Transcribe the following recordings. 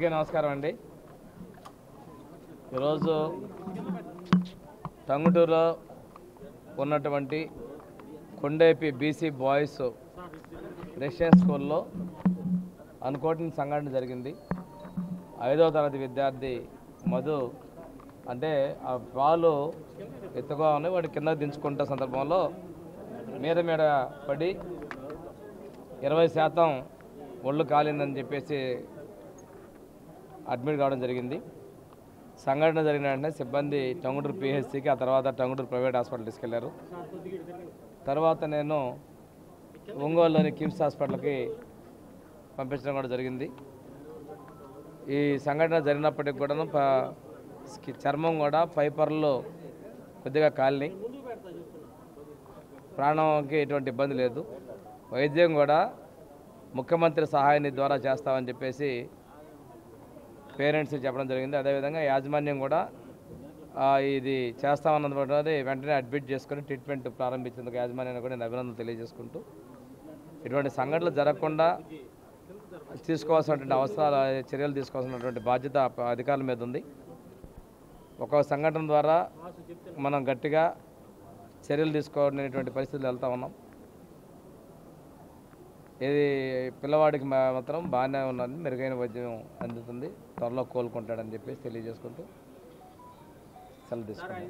అందరికీ నమస్కారం అండి. ఈరోజు టంగుటూరులో ఉన్నటువంటి కొండేపి బీసీ బాయ్స్ రెసిడెన్షియల్ స్కూల్లో అనుకోని సంఘటన జరిగింది. 5వ తరగతి విద్యార్థి మధు అంటే ఆ పాలు ఎత్తుగా ఉన్నాయి, వాడి కింద దించుకుంటే సందర్భంలో మీద పడి 20% ఒళ్ళు కాలిందని చెప్పేసి అడ్మిట్ కావడం జరిగింది. సంఘటన జరిగిన వెంటనే సిబ్బంది టంగుటూరు పిహెచ్సికి, ఆ తర్వాత టంగుటూరు ప్రైవేట్ హాస్పిటల్ తీసుకెళ్లారు. తర్వాత నేను ఒంగోలులోని కిమ్స్ హాస్పిటల్కి పంపించడం కూడా జరిగింది. ఈ సంఘటన జరిగినప్పటికి కూడా చర్మం కూడా పైపర్లో కొద్దిగా కాలినాయి. ప్రాణంకి ఎటువంటి ఇబ్బంది లేదు. వైద్యం కూడా ముఖ్యమంత్రి సహాయ నిధి ద్వారా చేస్తామని చెప్పేసి పేరెంట్స్కి చెప్పడం జరిగింది. అదేవిధంగా యాజమాన్యం కూడా ఇది చేస్తామన్నది వెంటనే అడ్మిట్ చేసుకుని ట్రీట్మెంట్ ప్రారంభించేందుకు యాజమాన్యాన్ని కూడా నేను అభినందనలు తెలియజేసుకుంటూ, ఇటువంటి సంఘటనలు జరగకుండా తీసుకోవాల్సినటువంటి చర్యలు తీసుకోవాల్సినటువంటి బాధ్యత అధికారుల మీద ఉంది. ఒక సంఘటన ద్వారా మనం గట్టిగా చర్యలు తీసుకోవాలనేటువంటి పరిస్థితులు వెళ్తూ ఉన్నాం. ఇది పిల్లవాడికి మాత్రం బాగానే ఉన్నది, మెరుగైన వైద్యం అందుతుంది, త్వరలో కోలుకుంటాడని చెప్పేసి తెలియజేసుకుంటూ సెలవు తీసుకుంటాం.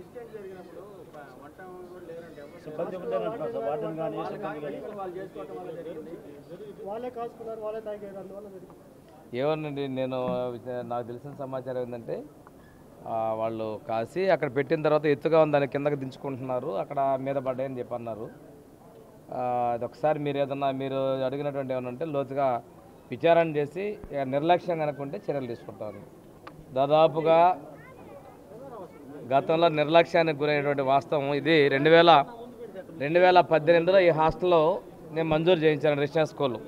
ఏమనండి, నాకు తెలిసిన సమాచారం ఏంటంటే వాళ్ళు కాసి అక్కడ పెట్టిన తర్వాత ఎత్తుగా ఉంది, దాని కిందకి దించుకుంటున్నారు, అక్కడ మీద పడ్డాయని చెప్పి అన్నారు. అది ఒకసారి మీరు అడిగినటువంటి ఏమన్నా ఉంటే లోతుగా విచారణ చేసి నిర్లక్ష్యం అనుకుంటే చర్యలు తీసుకుంటారు. దాదాపుగా గతంలో నిర్లక్ష్యానికి గురైనటువంటి వాస్తవం ఇది. 2018లో ఈ హాస్టల్లో నేను మంజూరు చేయించాను రెసిడెన్షియల్ స్కూల్.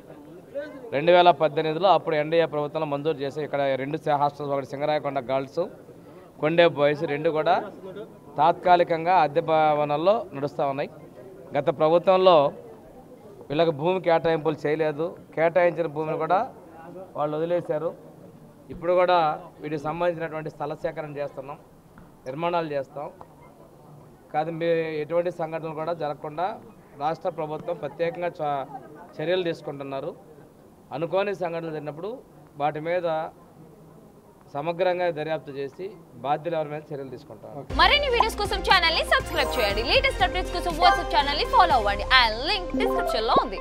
2018లో అప్పుడు ఎన్డీఏ ప్రభుత్వంలో మంజూరు చేసి ఇక్కడ 2 హాస్టల్స్, ఒకటి సింగరాయకొండ గర్ల్స్, కొండే బాయ్స్, 2 కూడా తాత్కాలికంగా అద్దె భవనాల్లో నడుస్తూ ఉన్నాయి. గత ప్రభుత్వంలో వీళ్ళకి భూమి కేటాయింపులు చేయలేదు, కేటాయించిన భూమిని కూడా వాళ్ళు వదిలేశారు. ఇప్పుడు కూడా వీటికి సంబంధించినటువంటి స్థల సేకరణ చేస్తున్నాం, నిర్మాణాలు చేస్తాం. కాదు ఎటువంటి సంఘటనలు కూడా జరగకుండా రాష్ట్ర ప్రభుత్వం ప్రత్యేకంగా చర్యలు తీసుకుంటున్నారు. అనుకోని సంఘటనలు జరిగినప్పుడు వాటి మీద సమగ్రంగా దర్యాప్తు చేసి బాధ్యులు ఎవరి మీద చర్యలు తీసుకుంటారు. మరిన్ని వీడియోస్ కోసం ఛానల్ ని సబ్స్క్రైబ్ చేయండి. లేటెస్ట్ అప్డేట్స్ కోసం వాట్సాప్ ఛానల్ ని ఫాలో అవ్వండి. ఆ లింక్ డిస్క్రిప్షన్ లో ఉంది.